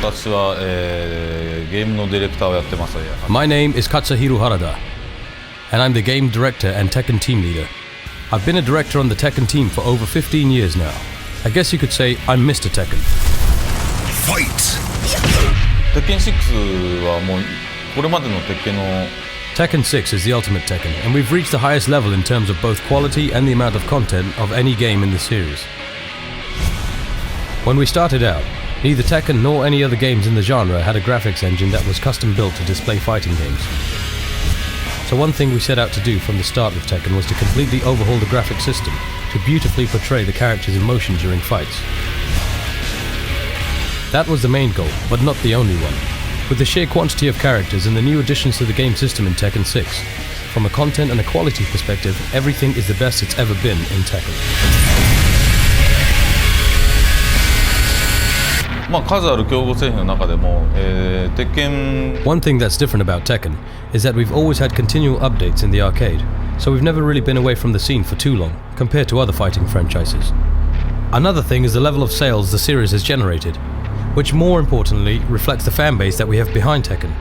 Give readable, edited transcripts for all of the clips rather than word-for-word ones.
私は、ゲームのディレクターをやってます。My name is Katsuhiro Harada, and I'm the game director and Tekken team leader. I've been a director on the Tekken team for over 15 years now. I guess you could say I'm Mr. Tekken. Fight! Tekken 6はもうこれまでの鉄拳の Tekken 6 is the ultimate Tekken, and we've reached the highest level in terms of both quality and the amount of content of any game in the series. When we started out, neither Tekken nor any other games in the genre had a graphics engine that was custom built to display fighting games. So one thing we set out to do from the start of Tekken was to completely overhaul the graphic system to beautifully portray the characters in motion during fights. That was the main goal, but not the only one. With the sheer quantity of characters and the new additions to the game system in Tekken 6, from a content and a quality perspective, everything is the best it's ever been in Tekken. まあ数ある競合製品の中でも、鉄拳 One thing that's different about Tekken is that we've always had continual updates in the arcade, so we've never really been away from the scene for too long, compared to other fighting franchises. Another thing is the level of sales the series has generated, which more importantly reflects the fan base that we have behind Tekken.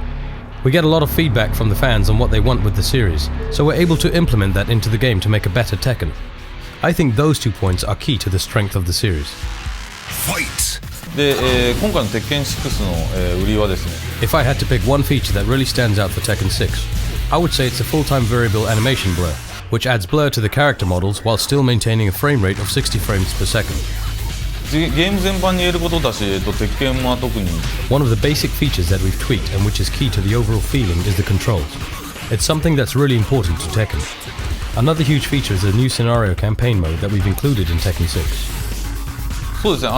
We get a lot of feedback from the fans on what they want with the series, so we're able to implement that into the game to make a better Tekken. I think those 2 points are key to the strength of the series. Fight! で、今回の鉄拳6の、売りはですね If I had to pick one feature that really stands out for Tekken 6, I would say it's a full-time variable animation blur, which adds blur to the character models while still maintaining a frame rate of 60 frames per second. ゲーム全般に言えることだし、鉄拳は特に One of the basic features that we've tweaked and which is key to the overall feeling is the controls. It's something that's really important to Tekken. Another huge feature is the new scenario campaign mode that we've included in Tekken 6. そうですね、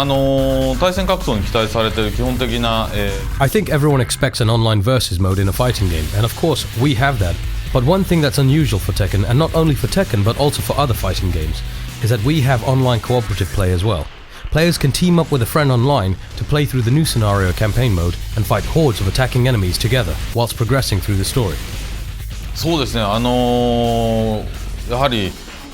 対戦格闘に期待されている基本的な、I think everyone expects an online versus mode in a fighting game, and of course, we have that. But one thing that's unusual for Tekken, and not only for Tekken but also for other fighting games, is that we have online cooperative play as well. Players can team up with a friend online to play through the new scenario campaign mode and fight hordes of attacking enemies together whilst progressing through the story. そうですね、やはり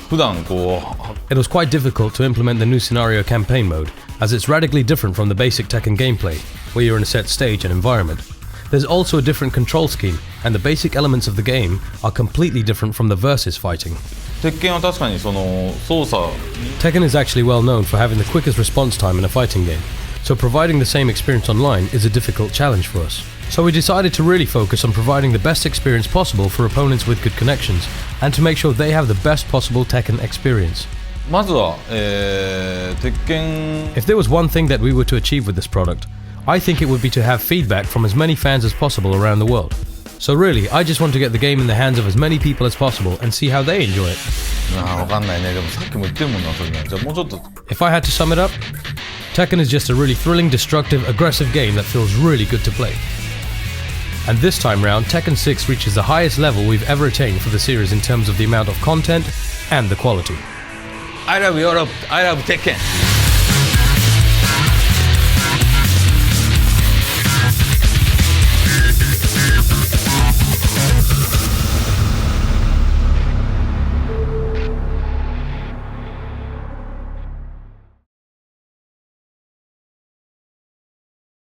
普段こう It was quite difficult to implement the new scenario campaign mode, as it's radically different from the basic Tekken gameplay, where you're in a set stage and environment. There's also a different control scheme, and the basic elements of the game are completely different from the versus fighting. 鉄拳は確かにその操作 Tekken is actually well known for having the quickest response time in a fighting game, so providing the same experience online is a difficult challenge for us. So we decided to really focus on providing the best experience possible for opponents with good connections, and to make sure they have the best possible Tekken experience. まずは、鉄拳 If there was one thing that we were to achieve with this product, I think it would be to have feedback from as many fans as possible around the world. So really, I just want to get the game in the hands of as many people as possible and see how they enjoy it. わかんないね。でもさっきも言ってるもんな、それね。じゃあもうちょっと If I had to sum it up, Tekken is just a really thrilling, destructive, aggressive game that feels really good to play. And this time round, Tekken 6 reaches the highest level we've ever attained for the series in terms of the amount of content and the quality. I love Europe, I love Tekken